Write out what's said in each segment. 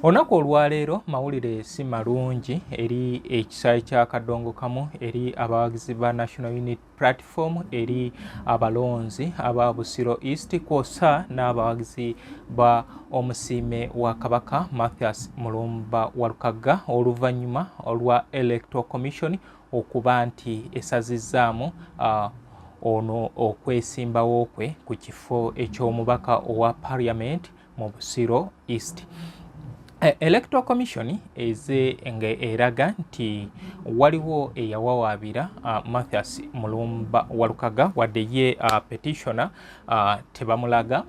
Olunaku olwaleero mawulire si malungi eri ekisaayi kya Kadongo Kamu, eri abawagizi ba National Unity Platform, eri abalonzi aba Busiro East kw'ossa n'abawagizi ba omusiime wa Kabaka Mathias Mulumba Walukagga oluvannyuma olwa Electoral Commission okuba nti esazizzaamu ono okwesimbawo kwe ku kifo eky'omubaka owa Parliament mu Busiro East. Electoral Commission eze nga eraga nti waliwo eyawawaabira Mathias Mulumba Walukagga wadde ye petitioner tebamulaga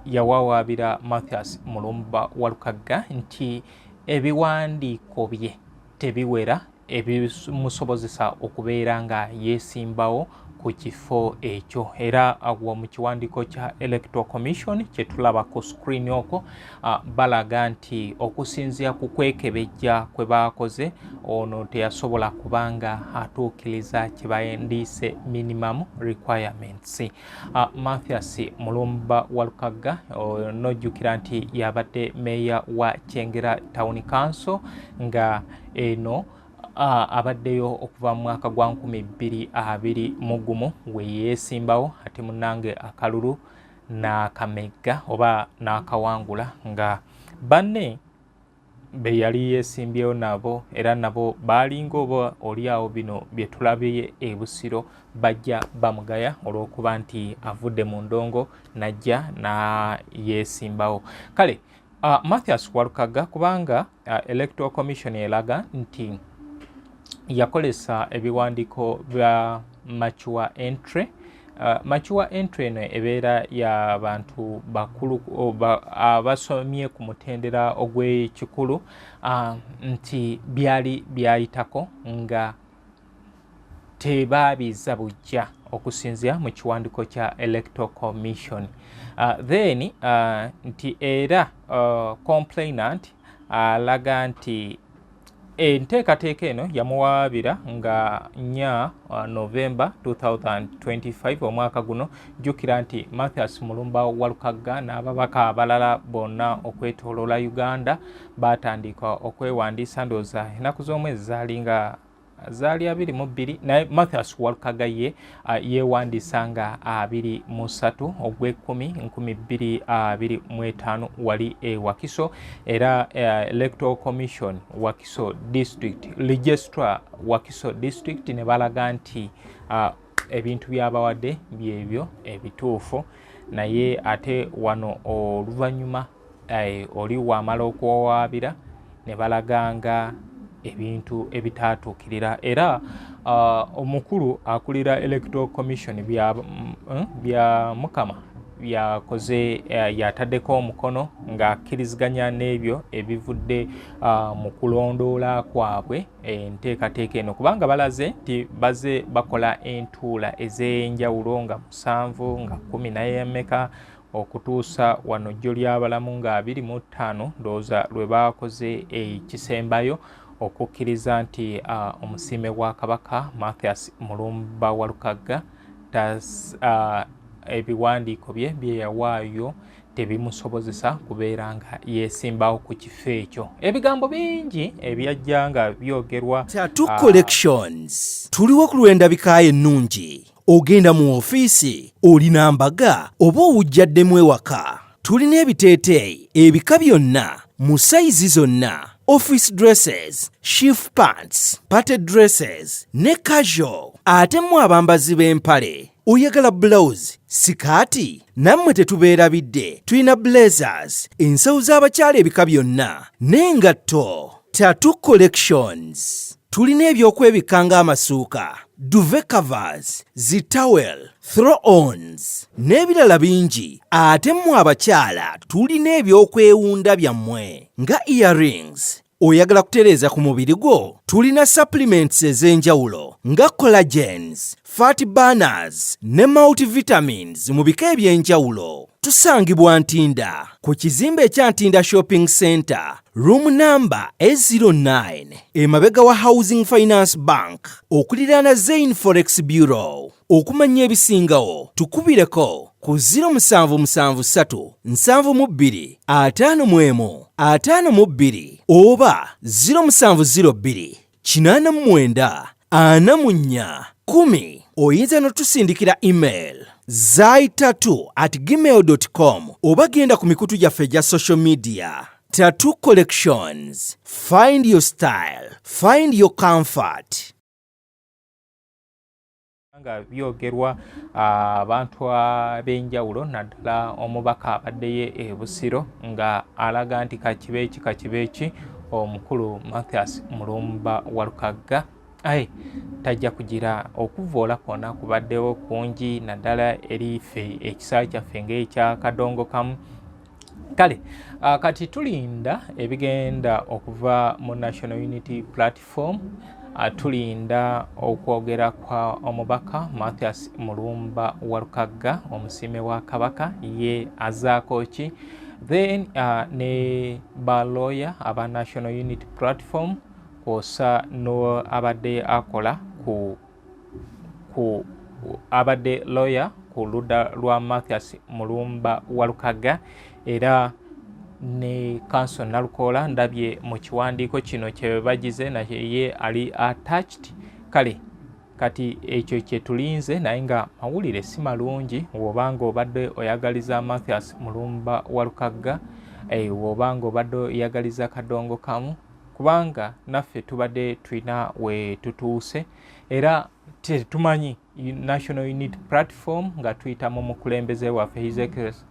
yawawaabira Mathias Mulumba Walukagga nti ebiwandiiko bye tebiwera ebimusobozesa okubeera nga yeesimbawo ku kifo ekyo, era agwa mu kiwandiiko kya Electoral Commission kye tulaba ku screen okwo balaga nti okusinziira ku kwekebejja kwe baakoze ono teyasobola kubanga atuukiriza kye bayandiise minimum requirements. Mathias Mulumba Walukagga nojjukira nti yabadde meeya wa Kyengera Town Council nga eno abaddeyo okuva mu mwaka gwa 2021 we yeesimbawo ate munnange akalulu n'akamegga oba n'akawangula nga banne be yali yeesimbyewo nabo era nabo baalinga oba oliawo bino bye tulabye e Busiro bajja bamugaya olw'okuba nti avudde mu ndongo najja yeesimbawo. Kale Mathias Walukagga kubanga Electoral Commission elaga nti yakolesa ebiwandiiko bya mature entry. Mature entry eno ebeera y'abantu bakulu abasomye ku mutendera ogw'ekikulu nti byali byayitako nga tebaabiza bujja okusinziira mu kiwandiiko kya Electoral Commission. Then nti era complainant alaga nti enteekateeka eno yamuwaabira nga 4 November 2025 omwaka guno. Jjukira nti Mathias Mulumba Walukagga n'ababaka abalala bonna okwetooloola Uganda baatandika okwewandiisa ndowooza ennaku z'omwezi zaali 22 naye Mathias Walukagga ye yeewandiisa nga 23 ogw'Ekumi 2025 wali Wakiso, era Electoral Commission Wakiso District Registrar Wakiso District ne balaga nti ebintu byabawadde byebyo ebituufu, naye ate wano oluvannyuma oli wamala okuwawaabira ne balaganga ebintu ebitaatuukirira, era omukulu akulira Electoral Commission bya Mukama byakoze yataddeko omukono ng'akkiriziganya n'ebyo ebivudde mu kulondoola kwabwe enteekateeka eno, kubanga balaze nti baze bakola entuula ez'enjawulo nga 7 nga 10 n'emeka okutuusa wano jjo ly'abalamu nga 25 ndowooza lwe baakoze ekisembayo okukkiriza nti omusiime wa Kabaka Mathias Mulumba Walukagga ebiwandiiko bye yawaayo tebimusobozesa kubeera nga yeesimbawo ku kifo ekyo. Ebigambo bingi ebyajja nga byogerwa. Tattoo Collections tuliwo ku lw'endabika ennungi. Ogenda mu ofiisi olina mbaga oba owujjaddemu ewaka. Tulina ebiteeteeyi ebika byonna mu sayizi zonna, office dresses, chief pants, party dresses ne casual. Ate mu abambazi b'empale oyagala blouse, sikaati, nammwe tetubeerabidde. Tulina blazers, ensawo z'abakyala ebika byonna n'engatto. Tattoo Collections tulina ebyokwebikka ng'amasuuka, duvet covers, zitawel, throw-ons n'ebirala bingi. Ate mu abakyala tulina ebyokwewunda byammwe nga earrings. Oyagala kutereeza ku mubiri gwo? Tulina supplements ez'enjawulo nga collagens, fat burners ne multivitamins mu bika eby'enjawulo. tusangibwa Ntinda ku kizimbe ekya Ntinda Shopping Center, room number A09, emabega wa Housing Finance Bank, okuliraana Zain Forex Bureau. Okumanya ebisingawo tukubireko ku 0773 72 51 52 oba 0702 89 44 10. Oyinza n'otusindikira email zai3@gmail.com oba genda ku mikutu gyaffe gya social media. Tattoo Collections. Find your style. Find your comfort. Nga byogerwa abantu ab'enjawulo naddala omubaka abaddeyo e Busiro nga alaga nti kakibeeki omukulu Mathias Mulumba Walukagga tajja kugira okuvoola kwonna kubaddewo kungi naddala eri ffe ekisaawe kyaffe ng'ekya Kadongo Kamu. Kale kati tulinda ebigenda okuva mu National Unity Platform. Tulinda okwogera kwa omubaka Mathias Mulumba Walukagga omusiime wa Kabaka ye azaako ki, then ne baloya aba National Unity Platform kwosa no abadde akola ku abadde lawyer ku ludda lwa Mathias Mulumba Walukagga era ne Council Nalukola ndabye mu kiwandiiko kino kye bagize naye ali attached. Kale kati ekyo kye tulinze naye nga mawulire si malungi wobanga obadde oyagaliza Mathias Mulumba Walukagga wobanga obadde oyagaliza Kadongo Kamu kubanga naffe tubadde tulina we tutuuse era tumanyi National Unity Platform nga tuyitamu mukulembeze waffe His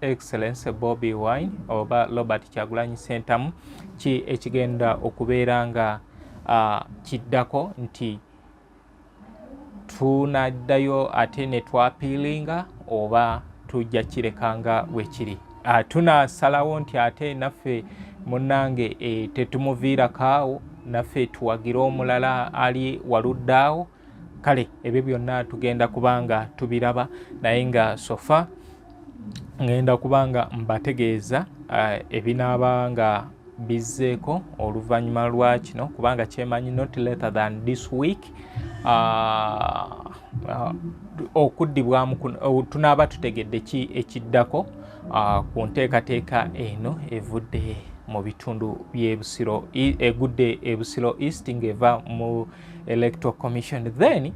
Excellency Bobi Wine oba Robert Kyagulanyi Ssentamu ki ekigenda okubeera nga kiddako nti tunaddayo ate ne twapiilinga oba tujja kirekanga wekiri. Tunasalawo nti ate naffe munnange tetumuviirakaawo naffe tuwagira omulala ali waluddaawo. Kale ebyo byonna tugenda kubanga tubiraba naye nga sofa ngenda kubanga mbategeeza ebinaaba nga bizzeeko oluvannyuma lwa kino kubanga kyemanyi not later than this week okuddibwamu tunaaba tutegedde ki ekiddako ku nteekateeka eno evudde mu bitundu by'Ebusiro egudde Ebusiro East ng'eva mu Electoral Commission. Then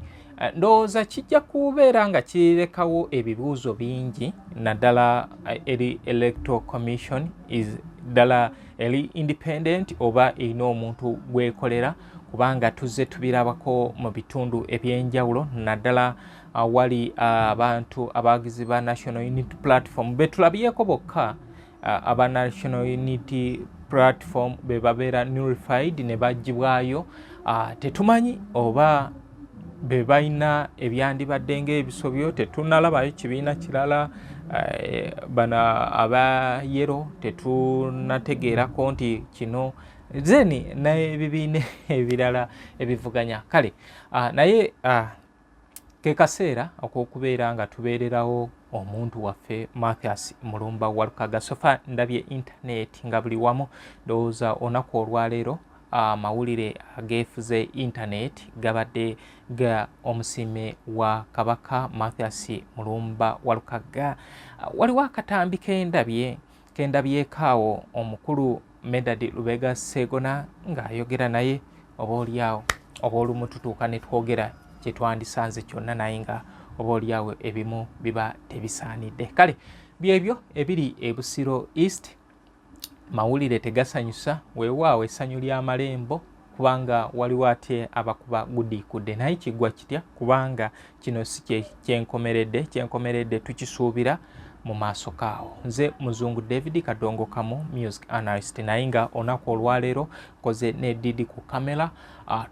ndowooza kijja kubeera nga kirekawo ebibuuzo bingi naddala eri Electoral Commission ddala eri independent oba erina omuntu gwekolera kubanga tuzze tubirabako mu bitundu ebyenjawulo naddala wali abantu abagizi ba National Unity Platform betulabyeko bokka aba National Unity Platform be babeera nullified ne bagibwayo. Tetumanyi oba be balina ebyandibadde ng'ebisobyo, tetunalabayo kibiina kirala bana aba yero tetunategeerako nti kino zeni n'ebibiina ebirala ebivuganya. Kale naye ke kaseera okwokubeera nga tubeererawo omuntu waffe Mathias Mulumba Walukagga. Sofa ndabye internet nga buli wamu ndowooza olunaku olwaleero amawulire ageefuze internet gabadde ga omusiime wa Kabaka Mathias Mulumba Walukagga. Waliwo akatambi kendabyekaawo omukulu Medad Lubega Sseggona ng'ayogera naye obaolyawo oba olumu tutuuka ne twogera kye twandisanze kyonna naye nga obaolyawo ebimu biba tebisaanidde. Kale byebyo ebiri Ebusiro East. Mawulire tegasanyusa weewaawo essanyu ly'amalembo kubanga waliwo ate abakuba gudiikudde naye kiggwa kitya kubanga kino si kyenkomeredde tukisuubira mu maaso kaawo. Nze Muzungu David Kadongo Kamu music analyst naye nga olunaku olwaleero koze ne Didi ku kamera.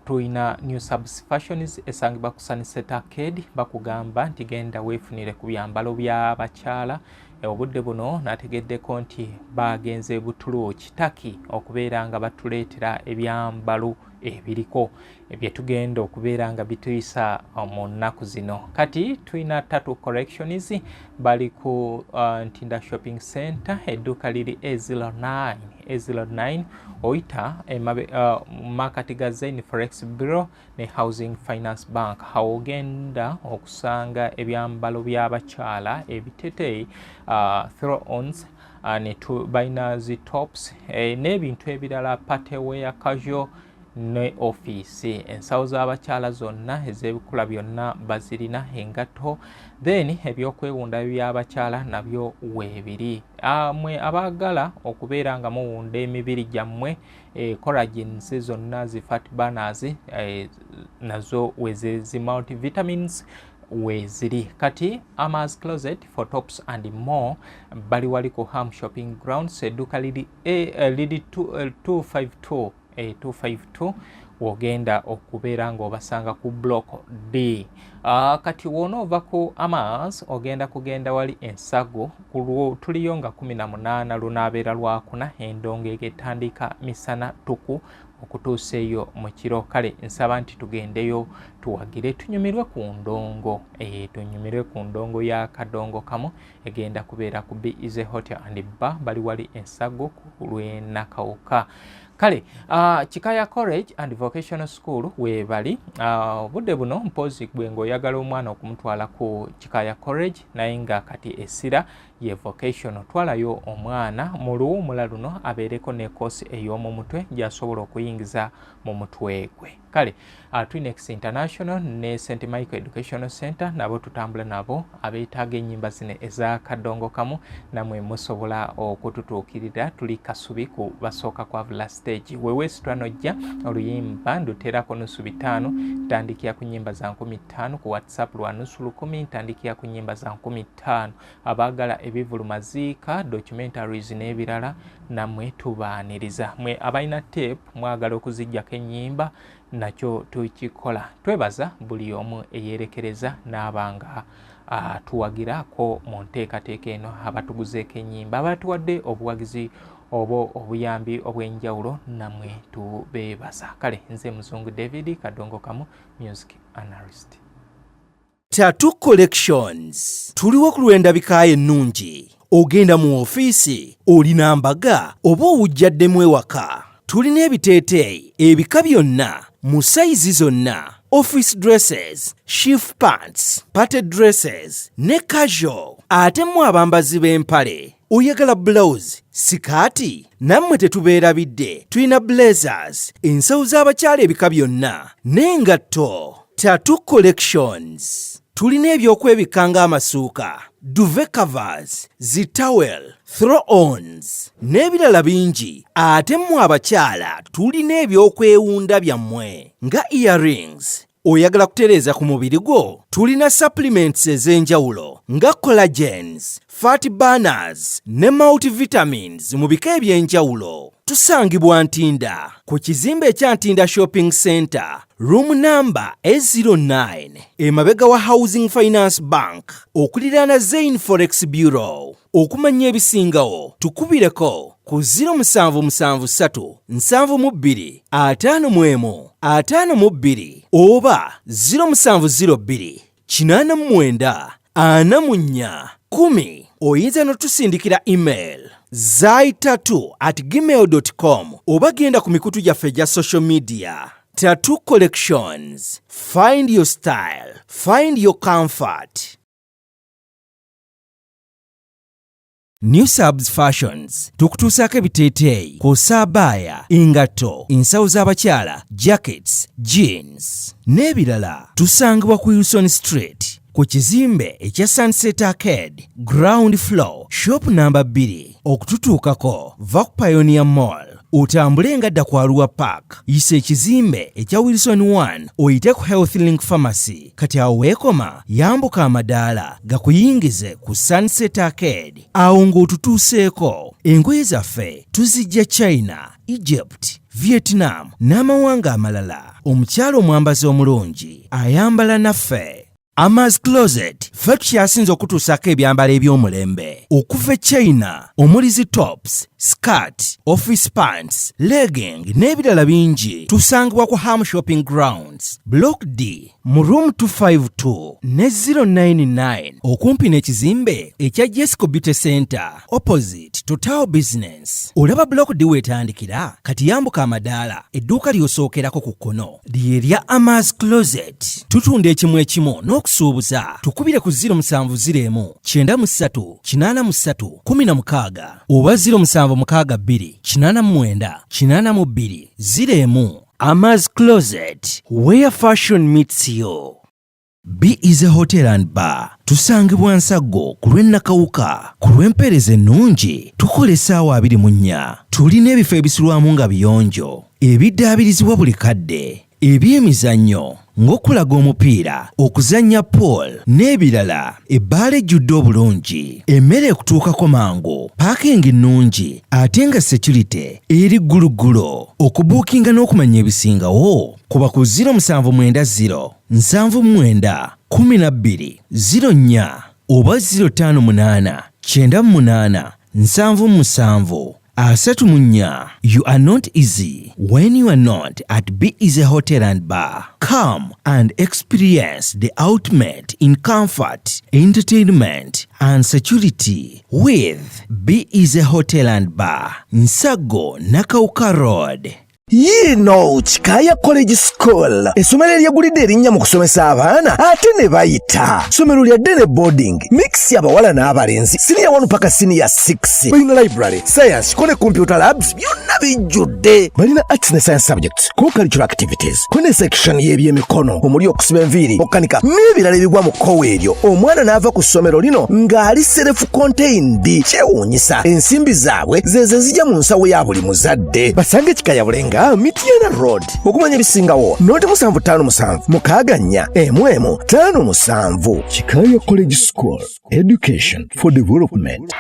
Tuyina New Subs Fashions esangibwa ku Sunset Arcade bakugamba nti genda weefunire ku byambalo by'abakyala obudde buno nategeddeko nti bagenze Butuluki Turkey okubeera nga batuleetera ebyambalo ebiriko ebyetugenda okubeera nga bituyisa mu nnaku zino. Kati tulina Tattoo Collections bali ku Ntinda Shopping Center, edduuka liri A09 oyita market ga Zain Forex Bureau ne Housing Finance Bank. Awo ogenda okusanga ebyambalo by'abakyala ebiteteeyi throw-ons ne balina zi tops n'ebintu ebirala party wear casual ne office. Ensawo z'abakyala zonna ez'ebikula byonna bazirina, engato then ebyokwewunda by'abakyala nabyo weebiri. Mwe abaagala okubeera nga muwunda emibiri gyammwe collagens zonna zi fat burners nazo wezezi multivitamins weziri. Kati Ama's Closet for tops and more bali wali ku Ham Shopping Grounds, edduuka liri 252 wogenda okubeera ng'obasanga ku block D. Kati wonoova ku Ama's ogenda kugenda wali Ensago tuliyo nga 18 lunaabeera Lwakuna, endongo etandika misana tuku okutuusa eyo mu kiro. Kale nsaba nti tugendeyo tuwagire tunyumirwe ku ndongo tunyumirwe ku ndongo ya Kadongo Kamu egenda kubeera ku Be-Easy Hotel and Bar bali wali Ensago ku Lwenakawuka. Kale Kikaya College and Vocational School webali budde buno mpozi gwe ng'oyagala omwana okumutwala ku Kikaya College naye nga kati essira ye vocational, twalayo omwana mu luwummula luno abeereko ne course ey'omu mutwe gy'asobola okuyingiza mu mutwe gwe. Kale Twinex International ne St. Michael Educational Center nabo tutambula nabo abeetaaga ennyimba zino eza Kadongo Kamu namwe musobola okututuukirira. Tuli Kasubi ku basooka kwa vula stage weweesi twanojja oluyimba nduteerako nusu 5 ntandikira ku nnyimba za 15 ku WhatsApp lwa nusu 10 ntandikira ku nnyimba za 15. Abaagala ebivulumaziika documentaries n'ebirala namwe tubaaniriza. Mwe abalina tape mwagala okuziggyako ennyimba nakyo tukikola. Twebaza buli omu eyeerekereza n'abanga tuwagirako mu nteekateeka eno abatuguzeeko ennyimba abatuwadde obuwagizi obuyambi obw'enjawulo namwe tubeebaza. Kale nze Muzungu David Kadongo Kamu, music analyst. Tattoo Collections tuliwo ku lw'endabika ennungi. Ogenda mu ofiisi olina mbaga oba owujjaddemu ewaka. Tulina ebiteeteeyi ebika byonna mu sayizi zonna, office dresses, chief pants, party dresses ne casual. Ate mu abambazi b'empale oyagala blouse, sikaati nammwe tetubeerabidde. Tulina blazers, ensawo z'abakyala ebika byonna n'engatto. Tattoo Collections tulina ebyokwebikka ng'amasuuka, duvet covers, zitawel, throw-ons n'ebirala bingi. Ate mu abakyala tulina ebyokwewunda byammwe nga earrings. Oyagala kutereeza ku mubiri gwo? Tulina supplements ez'enjawulo nga collagens, fat burners ne multivitamins mu bika eby'enjawulo. Tusangibwa Ntinda ku kizimbe ekya Ntinda Shopping Center, room number A09, emabega wa Housing Finance Bank, okuliraana Zain Forex Bureau. Okumanya ebisingawo tukubireko ku 0773 72 51 52 oba 0702 89 44 10. Oyinza n'otusindikira email zaitattoo@gmail.com oba genda ku mikutu gyaffe gya social media. Tattoo Collections, find your style, find your comfort. New Subs Fashions tukutuusaako ebiteeteeyi kw'ossa abaya, engatto, ensawo z'abakyala, jackets, jeans n'ebirala. Tusangibwa ku Wilson Street ku kizimbe ekya Sunset Arcade, ground floor, shop number 2. Okututuukako va ku Pioneer Mall, otambule ngadda ku Arua Park, yisa ekizimbe ekya Wilson 1 oyite ku Health Link Pharmacy. Kati awo weekoma yambuka amadaala gakuyingize ku Sunset Arcade. Awo ng'otutuuseeko. Engoye zaffe tuzijja China, Egypt, Vietnam n'amawanga amalala. Omukyala omwambazi omulungi ayambala naffe. Amaz Closet ffe tukyasinza okutuusako ebyambalo eby'omulembe okuva China omuli zi tops, skirt, office pants, legging n'ebirala bingi tusangibwa ku Ham Shopping Grounds Block D mu room 252 ne 099 okumpi n'ekizimbe ekya Jesco Beauty Center opposite Total Business. Olaba Block D wetandikira kati yambuka amadaala edduuka ly'osookerako ku kkono ly'erya Amaz Closet. Tutunda ekimu ekimu n'okusuubuza tukubire ku 0701 93 83 16 oba 0762 89 82 01. Amaz Closet, where fashion meets you. B is a hotel and bar. Tusangibwa Nsago ku lw'Ennakawuka ku lw'empeereza ennungi tukola essaawa 24. Tulina ebifo ebisulwamu nga biyonjo ebiddaabirizibwa buli kadde eby'emizannyo ng'okulaga omupiira okuzannya pool n'ebirala. Ebbaala ejjudde obulungi, emmere ekutuukako mangu, paakingi nnungi ate nga security eri gguluggulo. Okubuukinga n'okumanya ebisingawo kuba ku 0790 79 12 04 oba 058 98 77 34. You are not easy when you are not at B Easy Hotel and Bar. Come and experience the ultimate in comfort, entertainment and security with B Easy Hotel and Bar, Nsago, Nakauka Road. Yino Chikaya College School essomero eryegulidde erinnya mu kusomesa abaana ate ne bayita ssomero lya Dene Boarding mix y'abawala n'abalenzi senior 1 paka senior 6. Balina library, science, kone computer labs byonna bijjudde. Balina arts ne science subjects, co-curricular activities, kone section y'ebyemikono omuli okusiba enviiri, okukanika n'ebirala ebigwa mu kkowe eryo. Omwana n'ava ku ssomero lino ng'ali self contained. Kyewuunyisa ensimbi zaabwe ze zijja mu nsawo ya buli muzadde. Basange Chikaya Bulenga Mitiana Road. Okumanya ebisingawo noti 757 mukaganya emwemu 5 7. Chikaya College School, education for development.